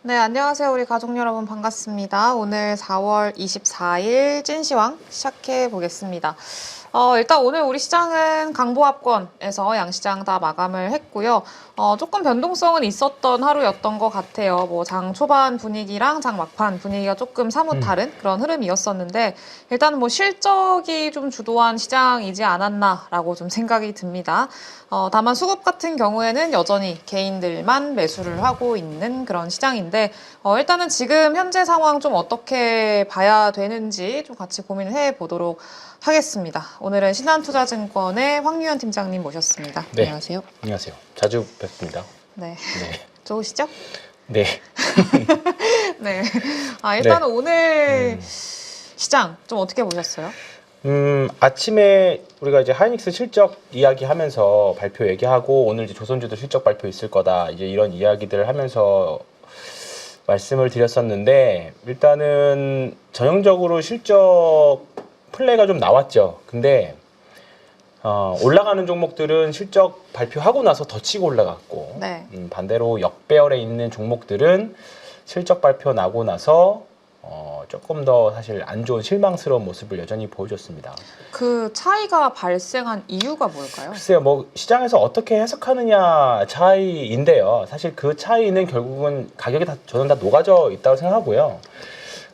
네, 안녕하세요. 우리 가족 여러분 반갑습니다. 오늘 4월 24일 찐시황 시작해 보겠습니다. 일단 오늘 우리 시장은 강보합권에서 양시장 다 마감을 했고요. 조금 변동성은 있었던 하루였던 것 같아요. 뭐 장 초반 분위기랑 장 막판 분위기가 조금 사뭇 다른 그런 흐름이었었는데 일단은 뭐 실적이 좀 주도한 시장이지 않았나라고 좀 생각이 듭니다. 다만 수급 같은 경우에는 여전히 개인들만 매수를 하고 있는 그런 시장인데 일단은 지금 현재 상황 좀 어떻게 봐야 되는지 좀 같이 고민을 해보도록 하겠습니다. 오늘은 신한투자증권의 황유현 팀장님 모셨습니다. 네. 안녕하세요. 안녕하세요. 자주 뵙습니다. 네. 네. 좋으시죠? 네. 네. 일단은 네. 오늘 시장 좀 어떻게 보셨어요? 아침에 우리가 이제 하이닉스 실적 이야기하면서 발표 얘기하고 오늘 이제 조선주도 실적 발표 있을 거다. 이제 이런 이야기들을 하면서 말씀을 드렸었는데 일단은 전형적으로 실적 플레이가 좀 나왔죠. 근데 올라가는 종목들은 실적 발표하고 나서 더 치고 올라갔고 네. 반대로 역배열에 있는 종목들은 실적 발표 나고 나서 조금 더 사실 안 좋은 실망스러운 모습을 여전히 보여줬습니다. 그 차이가 발생한 이유가 뭘까요? 글쎄요, 뭐 시장에서 어떻게 해석하느냐 차이인데요. 사실 그 차이는 결국은 가격이 저는 다 녹아져 있다고 생각하고요.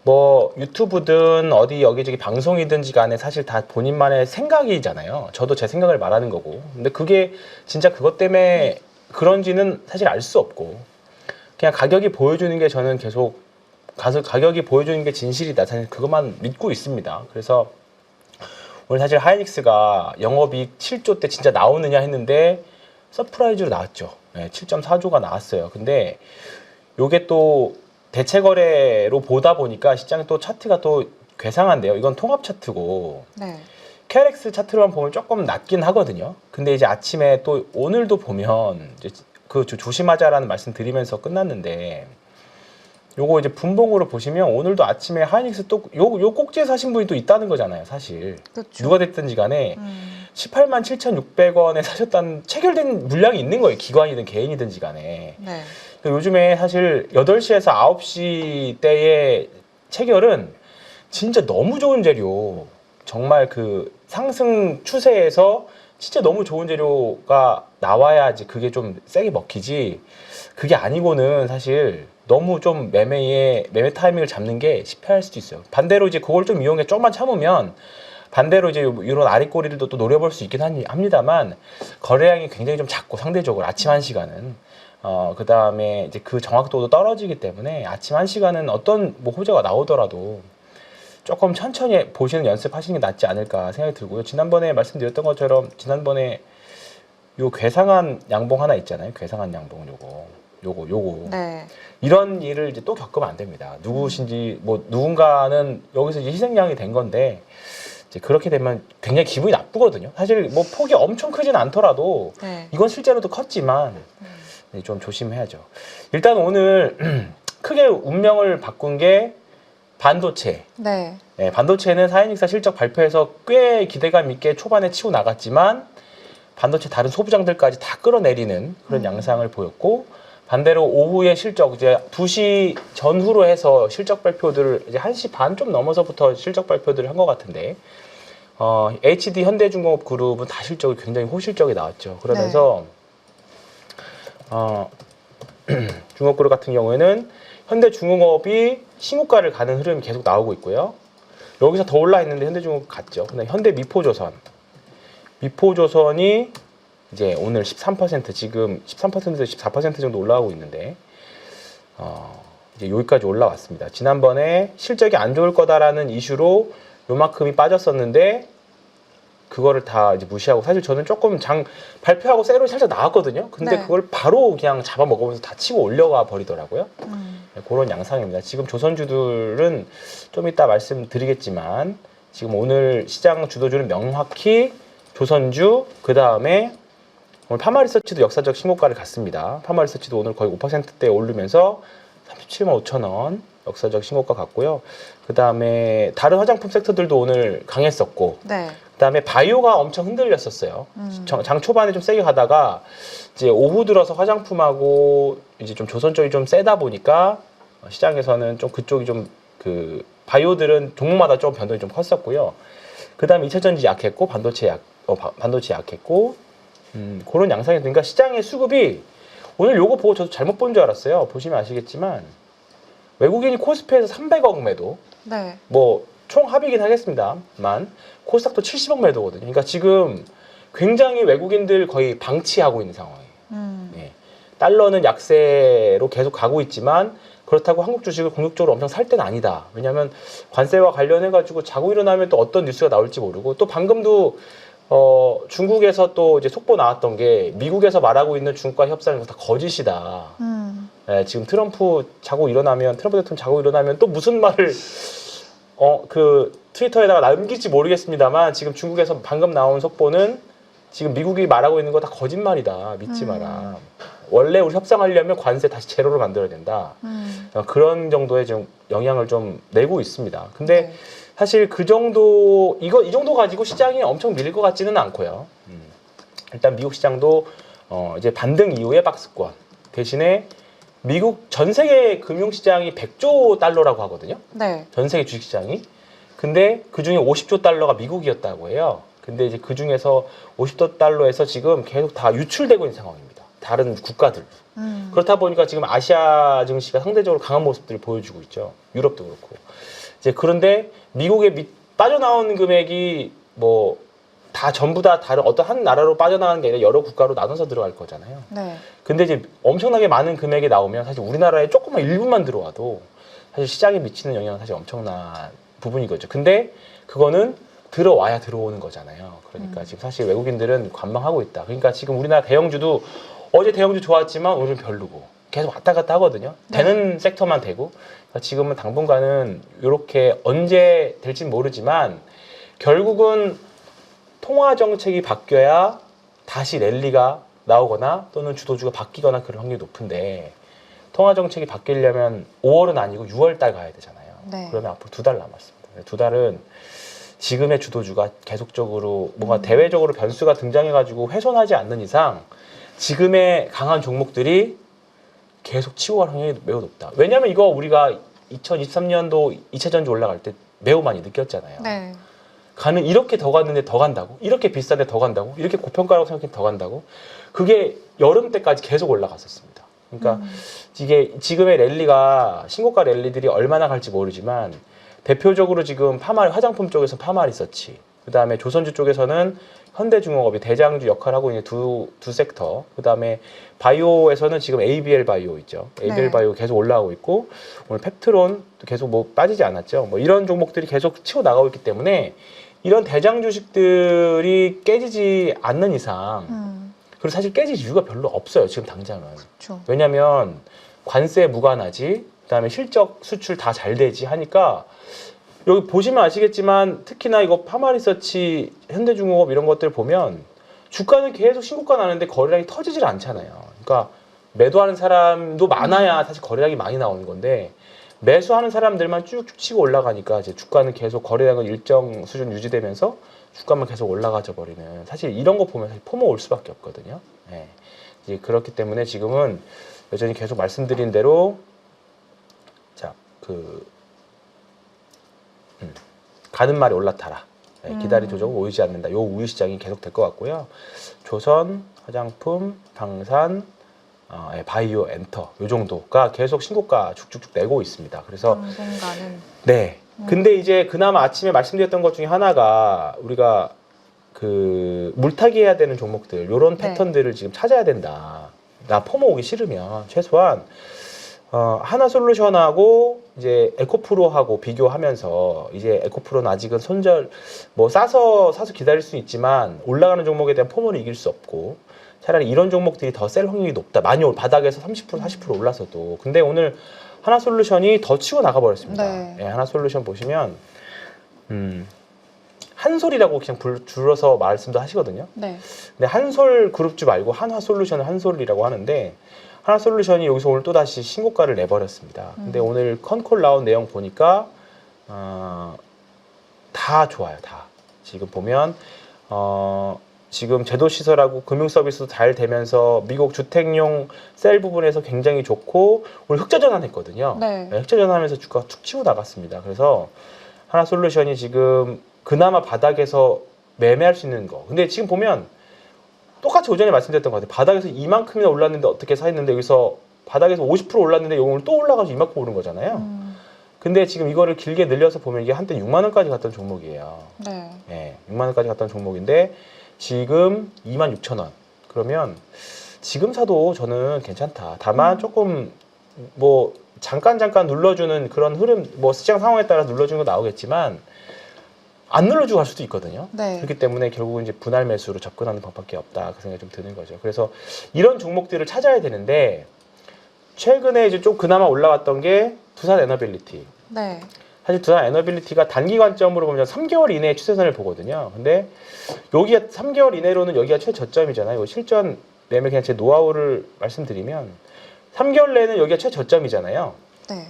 뭐 유튜브든 어디 여기저기 방송이든지 간에 사실 다 본인만의 생각이잖아요. 저도 제 생각을 말하는 거고. 근데 그게 진짜 그것 때문에 그런지는 사실 알 수 없고 그냥 가격이 보여주는 게 저는 계속 가격이 보여주는 게 진실이다. 사실 그것만 믿고 있습니다. 그래서 오늘 사실 하이닉스가 영업이익 7조 때 진짜 나오느냐 했는데 서프라이즈로 나왔죠. 네, 7.4조가 나왔어요. 근데 요게 또 대체 거래로 보다 보니까 시장에 또 차트가 또 괴상한데요. 이건 통합 차트고 네. KRX 차트로만 보면 조금 낮긴 하거든요. 근데 이제 아침에 또 오늘도 보면 이제 그 조심하자라는 말씀 드리면서 끝났는데 요거 이제 분봉으로 보시면 오늘도 아침에 하이닉스 또 요 꼭지에 사신 분이 또 있다는 거잖아요, 사실. 그렇죠. 누가 됐든지 간에 18만 7,600원에 사셨다는 체결된 물량이 있는 거예요. 기관이든 개인이든지 간에. 네. 요즘에 사실 8시에서 9시 때의 체결은 진짜 너무 좋은 재료. 정말 그 상승 추세에서 진짜 너무 좋은 재료가 나와야지 그게 좀 세게 먹히지. 그게 아니고는 사실 너무 좀 매매 타이밍을 잡는 게 실패할 수도 있어요. 반대로 이제 그걸 좀 이용해 조금만 참으면 반대로 이제 이런 아랫꼬리들도 또 노려볼 수 있긴 합니다만 거래량이 굉장히 좀 작고 상대적으로 아침 1시간은 그 다음에 이제 그 정확도도 떨어지기 때문에 아침 1시간은 어떤 뭐 호재가 나오더라도 조금 천천히 보시는 연습하시는 게 낫지 않을까 생각이 들고요. 지난번에 말씀드렸던 것처럼 지난번에 요 괴상한 양봉 하나 있잖아요. 괴상한 양봉 요거. 네. 이런 일을 이제 또 겪으면 안 됩니다. 누구신지 뭐 누군가는 여기서 이제 희생양이 된 건데 이제 그렇게 되면 굉장히 기분이 나쁘거든요. 사실 뭐 폭이 엄청 크진 않더라도 네. 이건 실제로도 컸지만 좀 조심해야죠. 일단 오늘 크게 운명을 바꾼 게 반도체. 네. 네, 반도체는 하이닉스 실적 발표에서 꽤 기대감 있게 초반에 치고 나갔지만 반도체 다른 소부장들까지 다 끌어내리는 그런 양상을 보였고 반대로 오후에 실적 이제 2시 전후로 해서 실적 발표들을 이제 1시 반 좀 넘어서부터 실적 발표들을 한 것 같은데 HD 현대중공업 그룹은 다 실적이 굉장히 호실적이 나왔죠. 그러면서 중공업그룹 같은 경우에는 현대중공업이 신고가를 가는 흐름이 계속 나오고 있고요. 여기서 더 올라 있는데 현대중공업 갔죠. 근데 미포조선이 이제 오늘 13% 지금 13%에서 14% 정도 올라가고 있는데 이제 여기까지 올라왔습니다. 지난번에 실적이 안 좋을 거다라는 이슈로 요만큼이 빠졌었는데 그거를 다 이제 무시하고 사실 저는 조금 발표하고 세로 살짝 나왔거든요. 근데 네. 그걸 바로 그냥 잡아먹으면서 다 치고 올려가 버리더라고요. 네, 그런 양상입니다. 지금 조선주들은 좀 이따 말씀드리겠지만 지금 오늘 시장 주도주는 명확히 조선주 그 다음에 오늘 파마리서치도 역사적 신고가를 갔습니다. 파마리서치도 오늘 거의 5%대 오르면서 37만 5천 원 역사적 신고가 갔고요. 그 다음에 다른 화장품 섹터들도 오늘 강했었고 네. 그 다음에 바이오가 엄청 흔들렸었어요. 장 초반에 좀 세게 가다가 이제 오후 들어서 화장품하고 이제 좀 조선 쪽이 좀 세다 보니까 시장에서는 좀 그쪽이 좀 그 바이오들은 종목마다 좀 변동이 좀 컸었고요. 그다음에 2차 전지 약했고 반도체 약했고 그런 양상이 되니까 시장의 수급이 오늘 요거 보고 저도 잘못 본 줄 알았어요. 보시면 아시겠지만 외국인이 코스피에서 300억 매도, 네. 뭐 총 합이긴 하겠습니다만 코스닥도 70억 매도거든요. 그러니까 지금 굉장히 외국인들 거의 방치하고 있는 상황이에요. 예. 달러는 약세로 계속 가고 있지만 그렇다고 한국 주식을 공격적으로 엄청 살 때는 아니다. 왜냐하면 관세와 관련해가지고 자고 일어나면 또 어떤 뉴스가 나올지 모르고 또 방금도 중국에서 또 이제 속보 나왔던 게 미국에서 말하고 있는 중국과 협상은 다 거짓이다. 예, 지금 트럼프 대통령 자고 일어나면 또 무슨 말을 그 트위터에다가 남길지 모르겠습니다만 지금 중국에서 방금 나온 속보는 지금 미국이 말하고 있는 거 다 거짓말이다. 믿지 마라. 원래 우리 협상하려면 관세 다시 제로로 만들어야 된다. 그런 정도의 좀 영향을 좀 내고 있습니다. 근데 네. 사실 이 정도 가지고 시장이 엄청 밀릴 것 같지는 않고요. 일단 미국 시장도 이제 반등 이후에 박스권 대신에 미국 전 세계 금융시장이 100조 달러라고 하거든요. 네. 전 세계 주식시장이. 근데 그 중에 50조 달러가 미국이었다고 해요. 근데 이제 그 중에서 50조 달러에서 지금 계속 다 유출되고 있는 상황입니다. 다른 국가들. 그렇다 보니까 지금 아시아 증시가 상대적으로 강한 모습들을 보여주고 있죠. 유럽도 그렇고. 이제 그런데 미국에 빠져나오는 금액이 뭐 다 전부 다 다른 어떤 한 나라로 빠져나가는 게 아니라 여러 국가로 나눠서 들어갈 거잖아요. 네. 근데 이제 엄청나게 많은 금액이 나오면 사실 우리나라에 조금만 일부만 들어와도 사실 시장에 미치는 영향은 사실 엄청난 부분이거든요. 근데 그거는 들어와야 들어오는 거잖아요. 그러니까 지금 사실 외국인들은 관망하고 있다. 그러니까 지금 우리나라 대형주도 어제 대형주 좋았지만 오늘은 별로고 계속 왔다 갔다 하거든요. 되는 섹터만 되고. 그러니까 지금은 당분간은 이렇게 언제 될진 모르지만 결국은 통화 정책이 바뀌어야 다시 랠리가 나오거나 또는 주도주가 바뀌거나 그런 확률이 높은데 통화 정책이 바뀌려면 5월은 아니고 6월 달 가야 되잖아요. 네. 그러면 앞으로 2달 남았습니다. 2달은 지금의 주도주가 계속적으로 뭔가 대외적으로 변수가 등장해가지고 훼손하지 않는 이상 지금의 강한 종목들이 계속 치고 갈 확률이 매우 높다. 왜냐하면 이거 우리가 2023년도 2차 전지 올라갈 때 매우 많이 느꼈잖아요. 네. 이렇게 더 갔는데 더 간다고? 이렇게 비싼데 더 간다고? 이렇게 고평가라고 생각했는데 더 간다고? 그게 여름 때까지 계속 올라갔었습니다. 그러니까 이게 지금의 랠리가 신고가 랠리들이 얼마나 갈지 모르지만 대표적으로 지금 화장품 쪽에서 파마리서치, 그 다음에 조선주 쪽에서는 현대중공업이 대장주 역할을 하고 있는 두 섹터, 그 다음에 바이오에서는 지금 ABL 바이오 있죠. ABL 네. 바이오 계속 올라가고 있고 오늘 펩트론 계속 뭐 빠지지 않았죠. 뭐 이런 종목들이 계속 치고 나가고 있기 때문에 이런 대장 주식들이 깨지지 않는 이상 그리고 사실 깨질 이유가 별로 없어요. 지금 당장은. 그렇죠. 왜냐하면 관세 무관하지, 그다음에 실적 수출 다 잘 되지 하니까 여기 보시면 아시겠지만 특히나 이거 파마리서치, 현대중공업 이런 것들 보면 주가는 계속 신고가 나는데 거래량이 터지질 않잖아요. 그러니까 매도하는 사람도 많아야 사실 거래량이 많이 나오는 건데 매수하는 사람들만 쭉쭉 치고 올라가니까 이제 주가는 계속 거래량은 일정 수준 유지되면서 주가만 계속 올라가져 버리는, 사실 이런 거 보면 사실 포모 올 수밖에 없거든요. 예. 이제 그렇기 때문에 지금은 여전히 계속 말씀드린 대로 가는 말이 올라타라. 예, 기다리 조정은 오이지 않는다. 요 우유 시장이 계속 될 것 같고요. 조선, 화장품, 방산, 바이오, 엔터 요 정도가 계속 신고가 쭉쭉쭉 내고 있습니다. 그래서 당분간은. 네. 근데 이제 그나마 아침에 말씀드렸던 것 중에 하나가 우리가 그 물타기 해야 되는 종목들 요런 네. 패턴들을 지금 찾아야 된다. 나 포모 오기 싫으면 최소한 하나솔루션하고 이제 에코프로하고 비교하면서 이제 에코프로는 아직은 뭐 사서 기다릴 수 있지만 올라가는 종목에 대한 포모를 이길 수 없고 차라리 이런 종목들이 더 셀 확률이 높다. 많이 바닥에서 30% 40% 올라서도. 근데 오늘 하나솔루션이 더 치고 나가버렸습니다. 네. 예, 하나솔루션 보시면 한솔이라고 그냥 줄여서 말씀도 하시거든요. 네. 근데 한솔 그룹주 말고 한화솔루션을 한솔이라고 하는데 하나솔루션이 여기서 오늘 또 다시 신고가를 내버렸습니다. 근데 오늘 컨콜 나온 내용 보니까 다 좋아요. 다 지금 보면 지금 제도 시설하고 금융 서비스도 잘 되면서 미국 주택용 셀 부분에서 굉장히 좋고 오늘 흑자 전환했거든요. 네. 흑자 전환하면서 주가가 툭 치고 나갔습니다. 그래서 하나솔루션이 지금 그나마 바닥에서 매매할 수 있는 거. 근데 지금 보면 똑같이 오전에 말씀드렸던 것 같아요. 바닥에서 이만큼이나 올랐는데 어떻게 사 있는데 여기서 바닥에서 50% 올랐는데 오늘 또 올라가서 이만큼 오른 거잖아요. 근데 지금 이거를 길게 늘려서 보면 이게 한때 6만 원까지 갔던 종목이에요. 네. 네, 6만 원까지 갔던 종목인데 지금 2만 6천 원. 그러면 지금 사도 저는 괜찮다. 다만 조금 뭐 잠깐 눌러주는 그런 흐름, 뭐 시장 상황에 따라 눌러주는 거 나오겠지만 안 눌러주고 갈 수도 있거든요. 네. 그렇기 때문에 결국은 이제 분할 매수로 접근하는 방법밖에 없다. 그 생각이 좀 드는 거죠. 그래서 이런 종목들을 찾아야 되는데 최근에 이제 좀 그나마 올라왔던 게 두산 에너빌리티. 네. 사실 두산 에너빌리티가 단기 관점으로 보면 3개월 이내의 추세선을 보거든요. 근데 여기가 3개월 이내로는 여기가 최저점이잖아요. 실전 매매 그냥 제 노하우를 말씀드리면 3개월 내에는 여기가 최저점이잖아요. 네.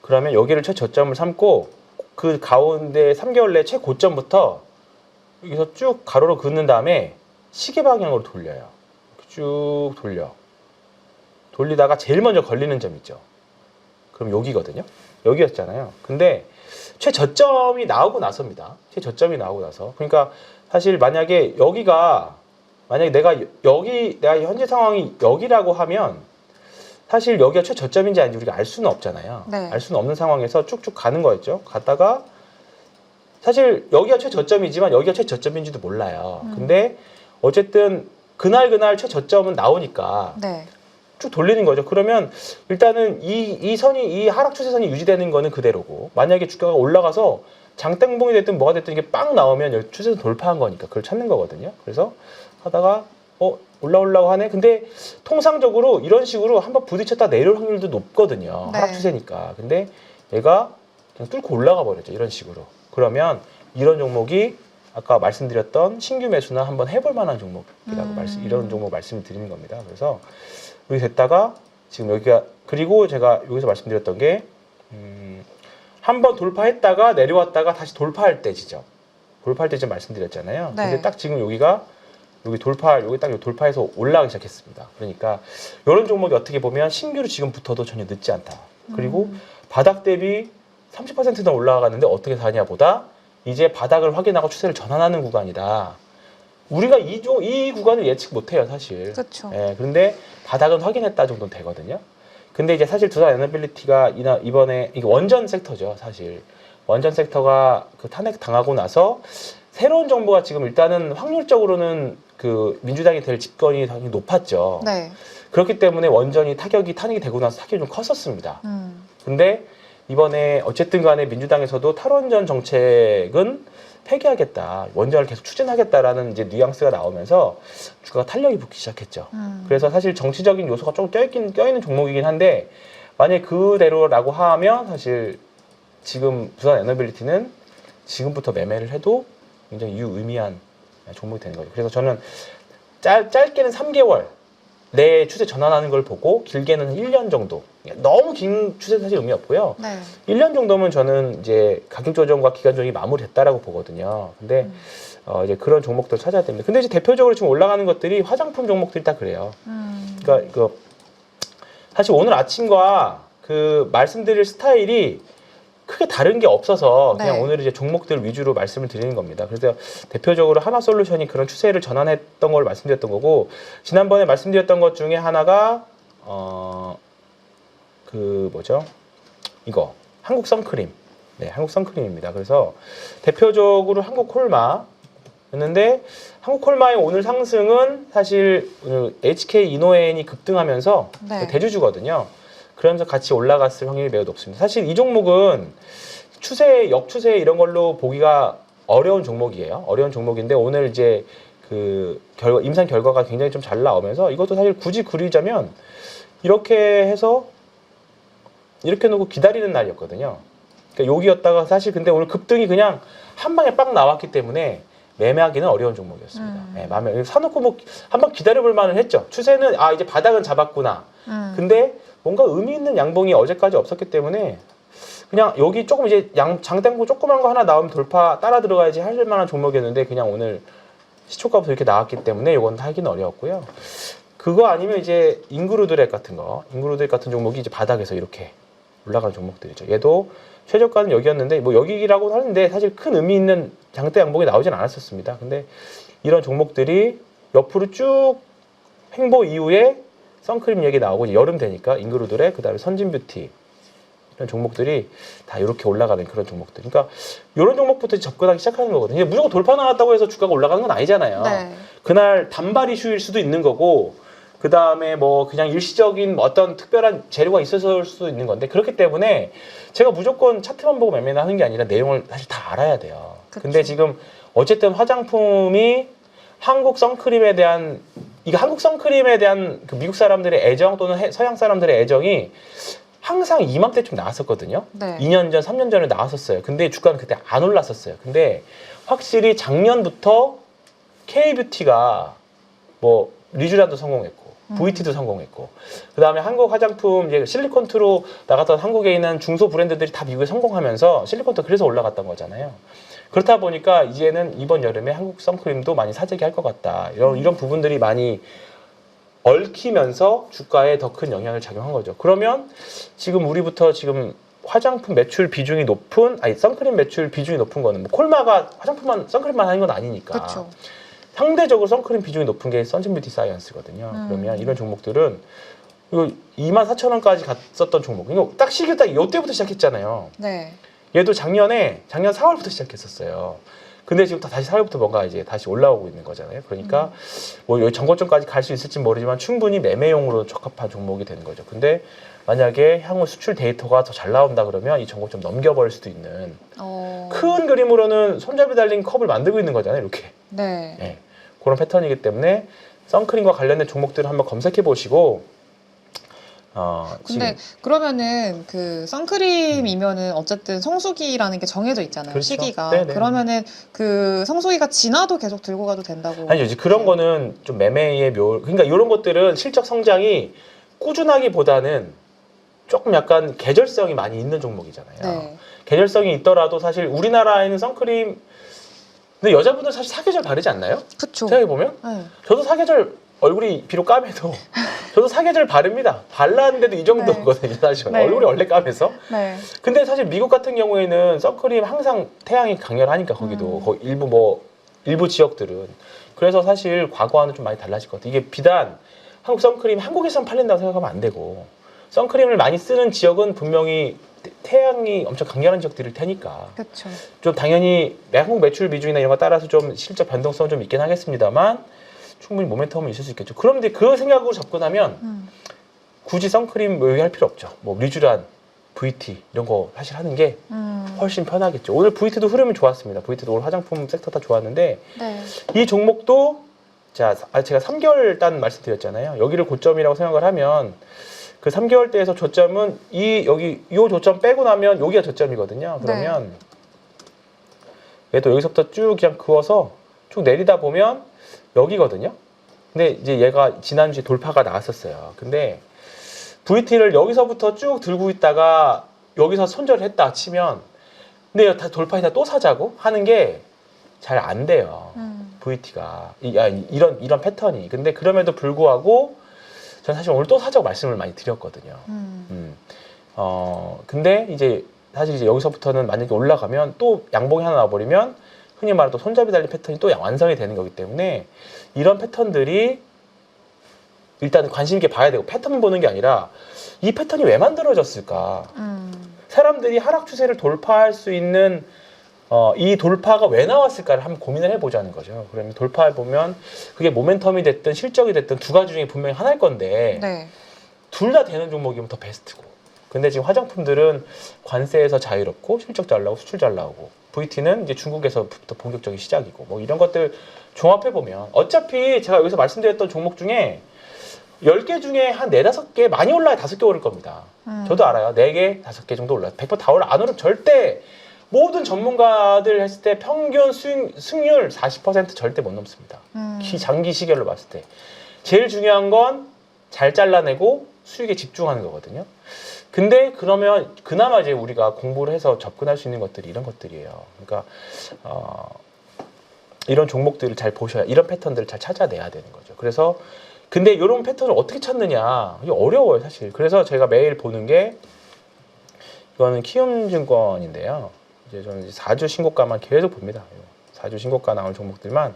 그러면 여기를 최저점을 삼고 그 가운데 3개월 내 최고점부터 여기서 쭉 가로로 긋는 다음에 시계 방향으로 돌려요. 쭉 돌리다가 제일 먼저 걸리는 점 있죠. 그럼 여기거든요. 여기였잖아요. 근데 최저점이 나오고 나서입니다. 최저점이 나오고 나서. 그러니까 사실 만약에 내가 현재 상황이 여기라고 하면 사실 여기가 최저점인지 아닌지 우리가 알 수는 없잖아요. 네. 알 수는 없는 상황에서 쭉쭉 가는 거였죠. 갔다가 사실 여기가 최저점이지만 여기가 최저점인지도 몰라요. 근데 어쨌든 그날 최저점은 나오니까 네. 쭉 돌리는 거죠. 그러면 일단은 이 하락 추세선이 유지되는 거는 그대로고 만약에 주가가 올라가서 장땡봉이 됐든 뭐가 됐든 이게 빵 나오면 여기 추세선 돌파한 거니까 그걸 찾는 거거든요. 그래서 하다가 올라오려고 하네. 근데 통상적으로 이런 식으로 한번 부딪혔다 내려올 확률도 높거든요. 네. 하락 추세니까. 근데 얘가 그냥 뚫고 올라가 버렸죠. 이런 식으로. 그러면 이런 종목이 아까 말씀드렸던 신규 매수나 한번 해볼 만한 종목이라고 이런 종목 말씀을 드리는 겁니다. 그래서 여기 됐다가 지금 여기가 그리고 제가 여기서 말씀드렸던 게 한번 돌파했다가 내려왔다가 다시 돌파할 때 지점. 돌파할 때 지점 말씀드렸잖아요. 네. 근데 딱 지금 여기 딱 돌파해서 올라가기 시작했습니다. 그러니까 이런 종목이 어떻게 보면 신규로 지금 붙어도 전혀 늦지 않다. 그리고 바닥 대비 30%나 올라가는데 어떻게 사냐 보다 이제 바닥을 확인하고 추세를 전환하는 구간이다. 우리가 이 구간을 예측 못해요, 사실. 그렇죠. 예, 그런데 바닥은 확인했다 정도는 되거든요. 근데 이제 사실 두산 에너빌리티가 이번에 이게 원전 섹터죠, 사실. 원전 섹터가 그 탄핵 당하고 나서 새로운 정부가 지금 일단은 확률적으로는 그 민주당이 될 집권이 당연히 높았죠. 네. 그렇기 때문에 원전이 탄핵이 되고 나서 타격이 좀 컸었습니다. 근데 이번에 어쨌든 간에 민주당에서도 탈원전 정책은 폐기하겠다, 원전을 계속 추진하겠다라는 이제 뉘앙스가 나오면서 주가가 탄력이 붙기 시작했죠. 그래서 사실 정치적인 요소가 좀 껴있는 종목이긴 한데 만약에 그대로라고 하면 사실 지금 두산 에너빌리티는 지금부터 매매를 해도 굉장히 유의미한 종목이 되는 거죠. 그래서 저는 짧게는 3개월 내 추세 전환하는 걸 보고 길게는 1년 정도. 너무 긴 추세 사실 의미 없고요. 네. 1년 정도면 저는 이제 가격 조정과 기간 조정이 마무리됐다라고 보거든요. 근데 이제 그런 종목들 찾아야 됩니다. 근데 이제 대표적으로 지금 올라가는 것들이 화장품 종목들이 다 그래요. 그러니까 사실 오늘 아침과 그 말씀드릴 스타일이 크게 다른 게 없어서 그냥 네. 오늘 이제 종목들 위주로 말씀을 드리는 겁니다. 그래서 대표적으로 하나솔루션이 그런 추세를 전환했던 걸 말씀드렸던 거고 지난번에 말씀드렸던 것 중에 하나가 이거 한국 선크림. 네, 한국 선크림입니다. 그래서 대표적으로 한국 콜마였는데 한국 콜마의 오늘 상승은 사실 HK 이노엔이 급등하면서 네. 대주주거든요. 그러면서 같이 올라갔을 확률이 매우 높습니다. 사실 이 종목은 역추세 이런 걸로 보기가 어려운 종목이에요. 어려운 종목인데 오늘 이제 그 임상 결과가 굉장히 좀 잘 나오면서 이것도 사실 굳이 그리자면 이렇게 해서 이렇게 놓고 기다리는 날이었거든요. 그러니까 여기였다가 사실 근데 오늘 급등이 그냥 한 방에 빵 나왔기 때문에 매매하기는 어려운 종목이었습니다. 네, 사놓고 뭐 한번 기다려볼 만은 했죠. 추세는 이제 바닥은 잡았구나. 근데 뭔가 의미 있는 양봉이 어제까지 없었기 때문에 그냥 여기 조금 이제 장땡고 조그만 거 하나 나오면 돌파 따라 들어가야지 할 만한 종목이었는데 그냥 오늘 시초가부터 이렇게 나왔기 때문에 이건 하기는 어려웠고요. 그거 아니면 이제 인그루드랩 같은 거, 인그루드랩 같은 종목이 이제 바닥에서 이렇게 올라가는 종목들이죠. 얘도 최저가는 여기였는데 뭐 여기라고 하는데 사실 큰 의미 있는 장대 양봉이 나오진 않았었습니다. 근데 이런 종목들이 옆으로 쭉 횡보 이후에 선크림 얘기 나오고 이제 여름 되니까 인그루드랩, 그다음에 선진뷰티 이런 종목들이 다 이렇게 올라가는 그런 종목들. 그러니까 이런 종목부터 접근하기 시작하는 거거든요. 무조건 돌파 나왔다고 해서 주가가 올라가는 건 아니잖아요. 네. 그날 단발 이슈일 수도 있는 거고, 그 다음에 뭐 그냥 일시적인 어떤 특별한 재료가 있어서일 수도 있는 건데, 그렇기 때문에 제가 무조건 차트만 보고 매매를 하는 게 아니라 내용을 사실 다 알아야 돼요. 그쵸. 근데 지금 어쨌든 화장품이 한국 선크림에 대한, 이게 한국 선크림에 대한 그 미국 사람들의 애정 또는 서양 사람들의 애정이 항상 이맘때쯤 나왔었거든요. 네. 2년 전, 3년 전에 나왔었어요. 근데 주가는 그때 안 올랐었어요. 근데 확실히 작년부터 K뷰티가 뭐 리쥬란도 성공했고 VT도 성공했고, 그 다음에 한국 화장품 이제 실리콘투로 나갔던 한국에 있는 중소 브랜드들이 다 미국에 성공하면서 실리콘투 그래서 올라갔던 거잖아요. 그렇다 보니까 이제는 이번 여름에 한국 선크림도 많이 사재기 할 것 같다. 이런 부분들이 많이 얽히면서 주가에 더 큰 영향을 작용한 거죠. 그러면 지금 우리부터 지금 화장품 매출 비중이 높은, 아니 선크림 매출 비중이 높은 거는 뭐 콜마가 화장품만 선크림만 하는 건 아니니까. 그렇죠. 상대적으로 선크림 비중이 높은 게 선진뷰티 사이언스거든요. 그러면 이런 종목들은 이거 24,000원까지 갔었던 종목. 이거 딱 시기 딱 이때부터 시작했잖아요. 네. 얘도 작년 4월부터 시작했었어요. 근데 지금 다시 4월부터 뭔가 이제 다시 올라오고 있는 거잖아요. 그러니까 뭐 여기 정고점까지 갈 수 있을지 모르지만 충분히 매매용으로 적합한 종목이 되는 거죠. 근데 만약에 향후 수출 데이터가 더 잘 나온다 그러면 이 정고점 넘겨버릴 수도 있는 큰 그림으로는 손잡이 달린 컵을 만들고 있는 거잖아요. 이렇게. 네. 네. 그런 패턴이기 때문에 선크림과 관련된 종목들을 한번 검색해 보시고 근데 지금 그러면은 그 선크림이면은 어쨌든 성수기라는 게 정해져 있잖아요. 그렇죠. 시기가. 네네. 그러면은 그 성수기가 지나도 계속 들고 가도 된다고. 아니죠. 이제 그런 거는 좀 매매의 그러니까 이런 것들은 실적 성장이 꾸준하기보다는 조금 약간 계절성이 많이 있는 종목이잖아요. 네. 계절성이 있더라도 사실 우리나라에는 선크림, 근데 여자분들 사실 사계절 바르지 않나요? 그쵸. 생각해보면 네. 저도 사계절, 얼굴이 비록 까매도 저도 사계절 바릅니다. 발랐는데도 이 정도거든요. 사실 네. 얼굴이 원래 까매서. 네. 근데 사실 미국 같은 경우에는 선크림 항상 태양이 강렬하니까 거기도 거기 일부 지역들은, 그래서 사실 과거와는 좀 많이 달라질 것 같아요. 이게 비단 한국 선크림 한국에서만 팔린다고 생각하면 안 되고, 선크림을 많이 쓰는 지역은 분명히 태양이 엄청 강렬한 지역들일 테니까 그렇죠. 좀 당연히 한국 매출 비중이나 이런 거 따라서 좀 실적 변동성은 좀 있긴 하겠습니다만 충분히 모멘텀은 있을 수 있겠죠. 그런데 그 생각으로 접근하면 굳이 선크림 뭐 얘기할 필요 없죠. 뭐 리쥬란, VT 이런 거 사실 하는 게 훨씬 편하겠죠. 오늘 VT도 흐름이 좋았습니다. VT도 오늘 화장품 섹터 다 좋았는데 네. 이 종목도 제가 3개월 단 말씀드렸잖아요. 여기를 고점이라고 생각을 하면 그 3개월 대에서 저점은 이 저점 빼고 나면 여기가 저점이거든요. 그러면 얘도 여기서부터 쭉 그냥 그어서 쭉 내리다 보면 여기거든요. 근데 이제 얘가 지난주에 돌파가 나왔었어요. 근데 VT를 여기서부터 쭉 들고 있다가 여기서 손절을 했다 치면, 근데 다 돌파했다 또 사자고 하는 게 잘 안 돼요. VT가 이런 패턴이. 근데 그럼에도 불구하고 저는 사실 오늘 또 사자고 말씀을 많이 드렸거든요. 근데 이제 사실 이제 여기서부터는 만약에 올라가면 또 양봉이 하나 나와버리면 흔히 말하는 또 손잡이 달린 패턴이 또 완성이 되는 거기 때문에 이런 패턴들이 일단 관심 있게 봐야 되고, 패턴 보는 게 아니라 이 패턴이 왜 만들어졌을까? 사람들이 하락 추세를 돌파할 수 있는 이 돌파가 왜 나왔을까를 한번 고민을 해보자는 거죠. 그러면 돌파해 보면 그게 모멘텀이 됐든 실적이 됐든 두 가지 중에 분명히 하나일 건데 네. 둘 다 되는 종목이면 더 베스트고. 근데 지금 화장품들은 관세에서 자유롭고 실적 잘 나오고 수출 잘 나오고, VT는 이제 중국에서부터 본격적인 시작이고, 뭐 이런 것들 종합해 보면 어차피 제가 여기서 말씀드렸던 종목 중에 10개 중에 한 4, 5개 많이 올라야 5개 오를 겁니다. 저도 알아요. 4개, 5개 정도 올라요. 100% 다 올라. 안 오르면 절대, 모든 전문가들 했을 때 평균 승률 40% 절대 못 넘습니다. 장기 시계로 봤을 때. 제일 중요한 건 잘 잘라내고 수익에 집중하는 거거든요. 근데 그러면 그나마 이제 우리가 공부를 해서 접근할 수 있는 것들이 이런 것들이에요. 그러니까 이런 종목들을 잘 보셔야 이런 패턴들을 잘 찾아내야 되는 거죠. 그래서 근데 이런 패턴을 어떻게 찾느냐 이게 어려워요 사실. 그래서 제가 매일 보는 게 이거는 키움증권인데요. 이제 저는 4주 신고가만 계속 봅니다. 4주 신고가 나온 종목들만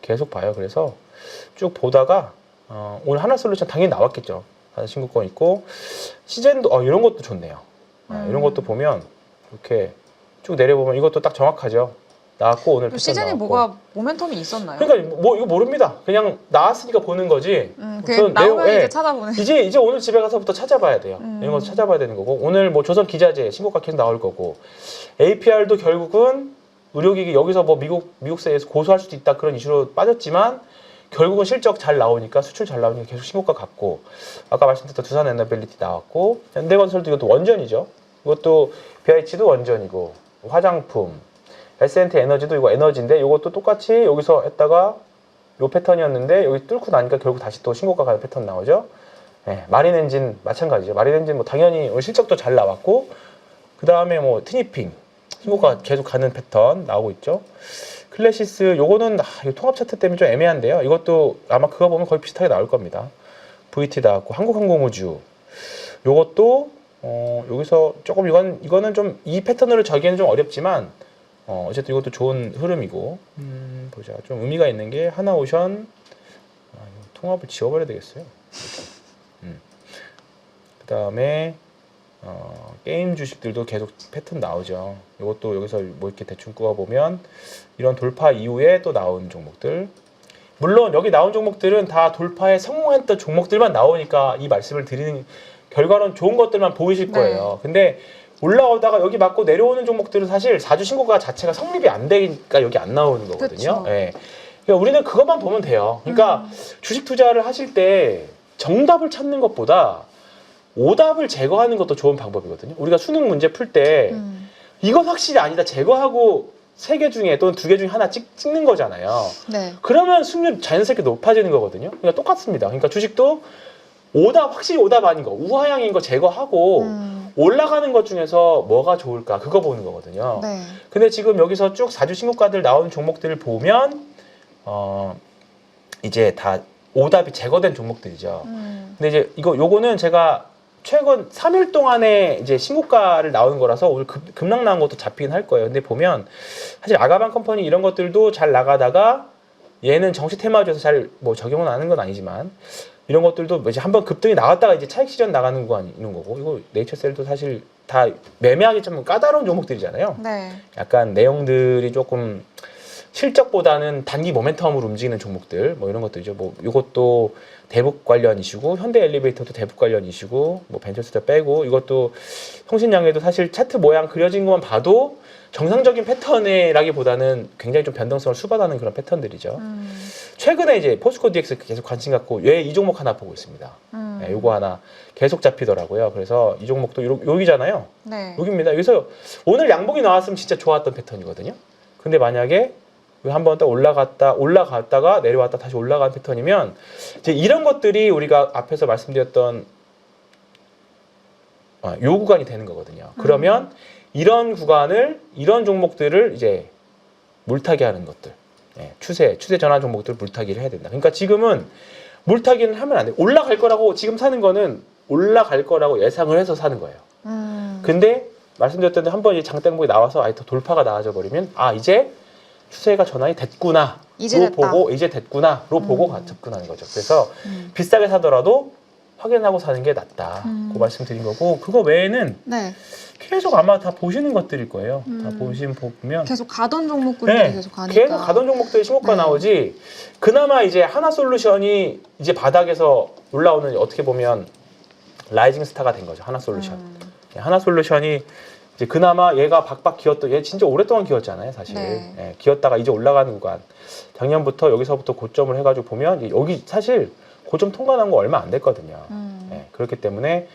계속 봐요. 그래서 쭉 보다가 오늘 하나솔루션 당연히 나왔겠죠. 4주 신고가 있고 시젠도 이런 것도 좋네요. 이런 것도 보면 이렇게 쭉 내려보면 이것도 딱 정확하죠. 나왔고 오늘 패턴 시즌이 나왔고. 뭐가 모멘텀이 있었나요? 그러니까 뭐 이거 모릅니다. 그냥 나왔으니까 보는 거지. 그 저는 나오면 예. 이제 찾아보는. 이제 오늘 집에 가서부터 찾아봐야 돼요. 이런 것도 찾아봐야 되는 거고 오늘 뭐 조선 기자재 신고가 계속 나올 거고 APR도 결국은 의료기기 여기서 뭐 미국세에서 고소할 수도 있다 그런 이슈로 빠졌지만 결국은 실적 잘 나오니까 수출 잘 나오니까 계속 신고가 갔고 아까 말씀드렸던 두산 에너빌리티 나왔고 현대건설도 이것도 원전이죠. 이것도 BIH도 원전이고 화장품 S&T 에너지도 이거 에너지인데 이것도 똑같이 여기서 했다가 요 패턴이었는데 여기 뚫고 나니까 결국 다시 또 신고가 가는 패턴 나오죠. 네, 마린 엔진 마찬가지죠. 마린 엔진 뭐 당연히 오늘 실적도 잘 나왔고 그 다음에 뭐 트니핑 신고가 계속 가는 패턴 나오고 있죠. 클래시스 요거는 통합 차트 때문에 좀 애매한데요. 이것도 아마 그거 보면 거의 비슷하게 나올 겁니다. VT 나왔고 한국항공우주 요것도 여기서 조금 이거는 좀 이 패턴으로 저기에는 좀 어렵지만 어쨌든 이것도 좋은 흐름이고 보자 좀 의미가 있는 게 하나오션 통합을 지워버려야 되겠어요. 그 다음에 게임 주식들도 계속 패턴 나오죠. 이것도 여기서 뭐 이렇게 대충 끄어보면 이런 돌파 이후에 또 나온 종목들 물론 여기 나온 종목들은 다 돌파에 성공했던 종목들만 나오니까 이 말씀을 드리는 결과는 좋은 것들만 보이실 거예요. 근데 올라오다가 여기 맞고 내려오는 종목들은 사실 4주 신고가 자체가 성립이 안 되니까 여기 안 나오는 거거든요. 예. 그러니까 우리는 그것만 보면 돼요. 그러니까 주식 투자를 하실 때 정답을 찾는 것보다 오답을 제거하는 것도 좋은 방법이거든요. 우리가 수능 문제 풀 때 이건 확실히 아니다 제거하고 3개 중에 또는 2개 중에 하나 찍는 거잖아요. 네. 그러면 승률 자연스럽게 높아지는 거거든요. 그러니까 똑같습니다. 그러니까 주식도 확실히 오답 아닌 거, 우하향인 거 제거하고 올라가는 것 중에서 뭐가 좋을까 그거 보는 거거든요. 네. 근데 지금 여기서 쭉 4주 신고가들 나온 종목들을 보면 이제 다 오답이 제거된 종목들이죠. 근데 이제 요거는 제가 최근 3일 동안에 이제 신고가를 나오는 거라서 오늘 급락 나온 것도 잡히긴 할 거예요. 근데 보면 사실 아가방 컴퍼니 이런 것들도 잘 나가다가 얘는 정시 테마주에서 잘 뭐 적용은 하는 건 아니지만 이런 것들도 이제 한번 급등이 나왔다가 이제 차익 실현 나가는 거 이런 거고 이거 네이처셀도 사실 다 매매하기 좀 까다로운 종목들이잖아요. 네. 약간 내용들이 조금 실적보다는 단기 모멘텀으로 움직이는 종목들 뭐 이런 것들이죠. 뭐 이것도 대북 관련 이슈고 현대 엘리베이터도 대북 관련 이슈고 뭐 벤처스도 빼고 이것도 통신양에도 사실 차트 모양 그려진 것만 봐도 정상적인 패턴이라기보다는 굉장히 좀 변동성을 수반하는 그런 패턴들이죠. 최근에 이제 포스코 DX 계속 관심 갖고 왜 이 종목 하나 보고 있습니다. 네, 요거 하나 계속 잡히더라고요. 그래서 이 종목도 여기잖아요. 네. 여기입니다. 여기서 오늘 양봉이 나왔으면 진짜 좋았던 패턴이거든요. 근데 만약에 한 번 더 올라갔다가 내려왔다 다시 올라간 패턴이면 이제 이런 것들이 우리가 앞에서 말씀드렸던 요 구간이 되는 거거든요. 그러면 이런 구간을 이런 종목들을 이제 물타기 하는 것들 추세 전환 종목들 물타기를 해야 된다. 그러니까 지금은 물타기는 하면 안 돼. 올라갈 거라고 지금 사는 거는 올라갈 거라고 예상을 해서 사는 거예요. 근데 말씀드렸던 한번 이 장대목이 나와서 더 돌파가 나와져 버리면 이제 추세가 전환이 됐구나 로 보고 이제 됐구나로 보고 접근하는 거죠. 그래서 비싸게 사더라도 확인하고 사는 게 낫다. 그 말씀드린 거고 그거 외에는 네. 계속 아마 다 보시는 것들일 거예요. 다 보면 계속 가던 종목군들이 계속 가니까. 계속 가던 종목들이 신고가 나오지. 그나마 이제 하나솔루션이 이제 바닥에서 올라오는 어떻게 보면 라이징 스타가 된 거죠. 하나솔루션. 하나솔루션이 이제 그나마 얘가 박박 기었던 얘 진짜 오랫동안 기었잖아요, 사실. 네. 기었다가 이제 올라가는 구간. 작년부터 여기서부터 고점을 해가지고 보면 여기 사실 고점 통과한 거 얼마 안 됐거든요. 그렇기 때문에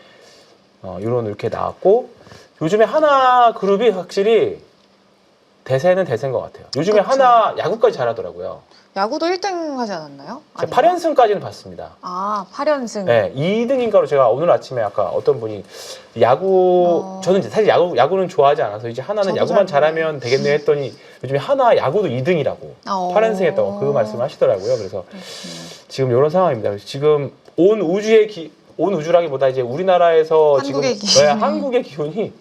이렇게 나왔고 요즘에 하나 그룹이 확실히 대세는 대세인 것 같아요. 요즘에 그쵸. 하나 야구까지 잘하더라고요. 야구도 1등 하지 않았나요? 제가 아닌가? 8연승까지는 봤습니다. 아, 8연승. 네, 2등인가로 제가 오늘 아침에 아까 어떤 분이 야구 저는 이제 사실 야구는 좋아하지 않아서 이제 하나는 저도 야구만 잘 잘하면 되겠네 했더니 요즘에 하나 야구도 2등이라고 8연승 했다고 그 말씀을 하시더라고요. 그래서 지금 이런 상황입니다. 그래서 지금 온 우주라기보다 이제 우리나라에서 한국의 지금 기운이. 한국의 기운이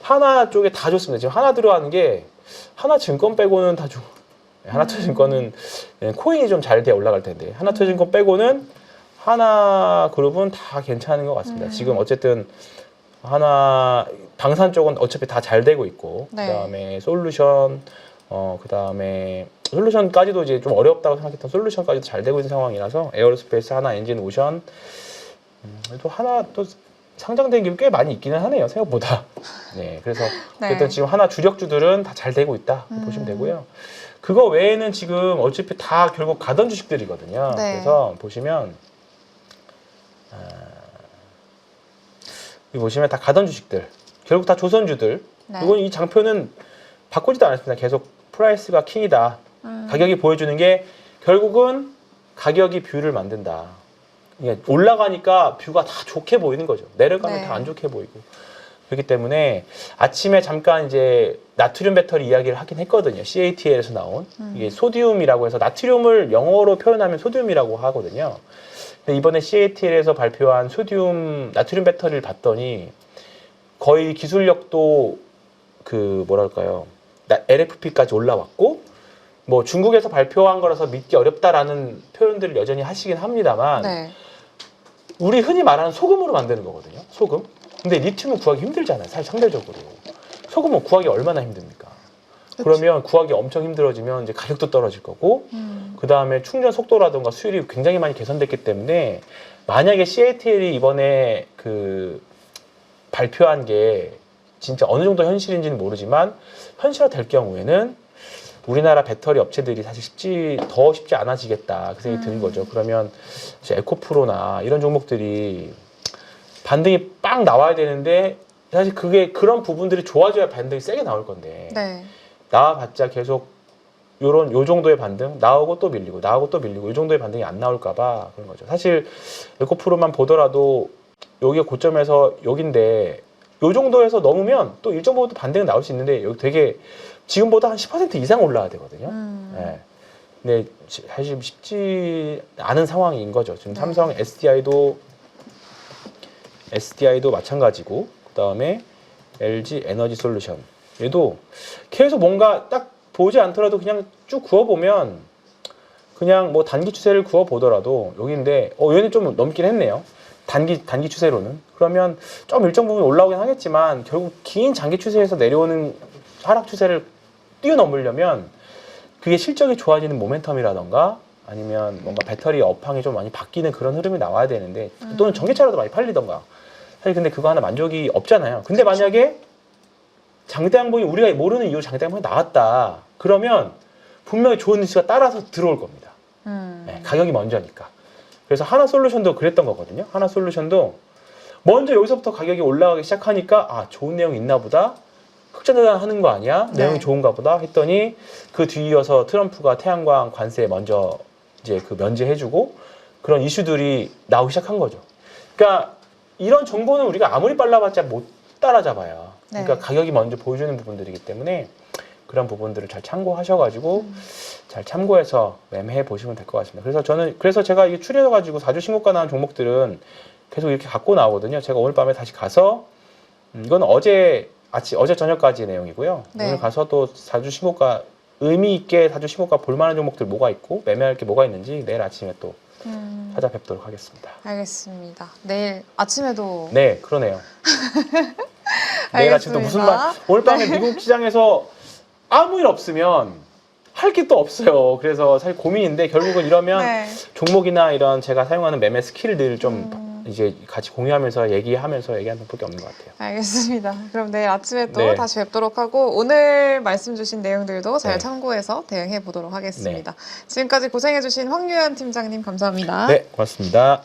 하나 쪽에 다 좋습니다. 지금 하나 들어가는 게 하나증권 빼고는 다 좋. 하나투자증권은 코인이 좀 잘 돼 올라갈 텐데 하나투자증권 빼고는 하나 그룹은 다 괜찮은 것 같습니다. 지금 어쨌든 하나 방산 쪽은 어차피 다 잘 되고 있고 네. 그다음에 솔루션 그다음에 솔루션까지도 이제 좀 어렵다고 생각했던 솔루션까지도 잘 되고 있는 상황이라서 에어로스페이스 하나 엔진 오션 또 하나 또 상장된 게 꽤 많이 있기는 하네요 생각보다. 네, 그래서 어쨌든 네. 지금 하나 주력주들은 다 잘 되고 있다 보시면 되고요. 그거 외에는 지금 어차피 다 결국 가던 주식들이거든요. 네. 그래서 보시면 여기 보시면 다 가던 주식들 결국 다 조선주들. 네. 이건 이 장표는 바꾸지도 않았습니다. 계속 프라이스가 킹이다. 가격이 보여주는 게 결국은 가격이 뷰를 만든다. 이게 올라가니까 뷰가 다 좋게 보이는 거죠. 내려가면 네. 다 안 좋게 보이고. 그렇기 때문에 아침에 잠깐 이제 나트륨 배터리 이야기를 하긴 했거든요. CATL에서 나온 이게 소디움이라고 해서 나트륨을 영어로 표현하면 소디움이라고 하거든요. 근데 이번에 CATL에서 발표한 나트륨 배터리를 봤더니 거의 기술력도 그 뭐랄까요 LFP까지 올라왔고 뭐 중국에서 발표한 거라서 믿기 어렵다라는 표현들을 여전히 하시긴 합니다만 네. 우리 흔히 말하는 소금으로 만드는 거거든요. 소금. 근데 리튬은 구하기 힘들잖아요. 사실 상대적으로. 소금은 구하기 얼마나 힘듭니까? 그러면 구하기 엄청 힘들어지면 이제 가격도 떨어질 거고 그 다음에 충전 속도라든가 수율이 굉장히 많이 개선됐기 때문에 만약에 CATL이 이번에 그 발표한 게 진짜 어느 정도 현실인지는 모르지만 현실화될 경우에는 우리나라 배터리 업체들이 사실 더 쉽지 않아지겠다 그 생각이 드는 거죠. 그러면 이제 에코프로나 이런 종목들이 반등이 빵 나와야 되는데 사실 그게 그런 부분들이 좋아져야 반등이 세게 나올 건데 네. 나와봤자 계속 요 정도의 반등 나오고 또 밀리고 나오고 또 밀리고 이 정도의 반등이 안 나올까봐 그런 거죠. 사실 에코프로만 보더라도 여기 고점에서 여긴데 요 정도에서 넘으면 또 일정 부분 반등이 나올 수 있는데 여기 되게 지금보다 한 10% 이상 올라야 되거든요. 네. 근데 사실 쉽지 않은 상황인 거죠. 지금 삼성 SDI도 마찬가지고 그다음에 LG 에너지 솔루션 얘도 계속 뭔가 딱 보지 않더라도 그냥 쭉 그어보면 그냥 뭐 단기 추세를 그어보더라도 여기인데 얘는 좀 넘긴 했네요. 단기 추세로는. 그러면 좀 일정 부분 올라오긴 하겠지만 결국 긴 장기 추세에서 내려오는 하락 추세를 뛰어넘으려면 그게 실적이 좋아지는 모멘텀이라던가 아니면 뭔가 배터리 업황이 좀 많이 바뀌는 그런 흐름이 나와야 되는데 또는 전기차라도 많이 팔리던가 사실 근데 그거 하나 만족이 없잖아요. 근데 만약에 장대 양봉이 우리가 모르는 이유 장대 양봉이 나왔다 그러면 분명히 좋은 뉴스가 따라서 들어올 겁니다. 네, 가격이 먼저니까. 그래서 하나솔루션도 그랬던 거거든요. 하나솔루션도 먼저 여기서부터 가격이 올라가기 시작하니까 좋은 내용이 있나 보다 흑자대단 하는 거 아니야? 네. 내용이 좋은가 보다 했더니 그 뒤이어서 트럼프가 태양광 관세 먼저 이제 그 면제해주고 그런 이슈들이 나오기 시작한 거죠. 그러니까 이런 정보는 우리가 아무리 빨라봤자 못 따라잡아요. 그러니까 네. 가격이 먼저 보여주는 부분들이기 때문에 그런 부분들을 잘 참고하셔가지고 잘 참고해서 매매해 보시면 될 것 같습니다. 그래서 제가 이게 추려가지고 4주 신고가 나온 종목들은 계속 이렇게 갖고 나오거든요. 제가 오늘 밤에 다시 가서 이건 어제 저녁까지 내용이고요. 네. 오늘 가서 또 4주 신고가 의미 있게 4주 신고가 볼만한 종목들 뭐가 있고 매매할 게 뭐가 있는지 내일 아침에 또 찾아뵙도록 하겠습니다. 알겠습니다. 내일 아침에도 네, 그러네요. 내일 아침 또 무슨 말? 오늘 밤에 미국 시장에서 아무 일 없으면 할 게 또 없어요. 그래서 사실 고민인데 결국은 이러면 네. 종목이나 이런 제가 사용하는 매매 스킬들 좀 이제 같이 공유하면서 얘기하는 밖에 없는 것 같아요. 알겠습니다. 그럼 내일 아침에 또 네. 다시 뵙도록 하고 오늘 말씀 주신 내용들도 잘 네. 참고해서 대응해 보도록 하겠습니다. 지금까지 고생해 주신 황유연 팀장님 감사합니다. 네, 고맙습니다.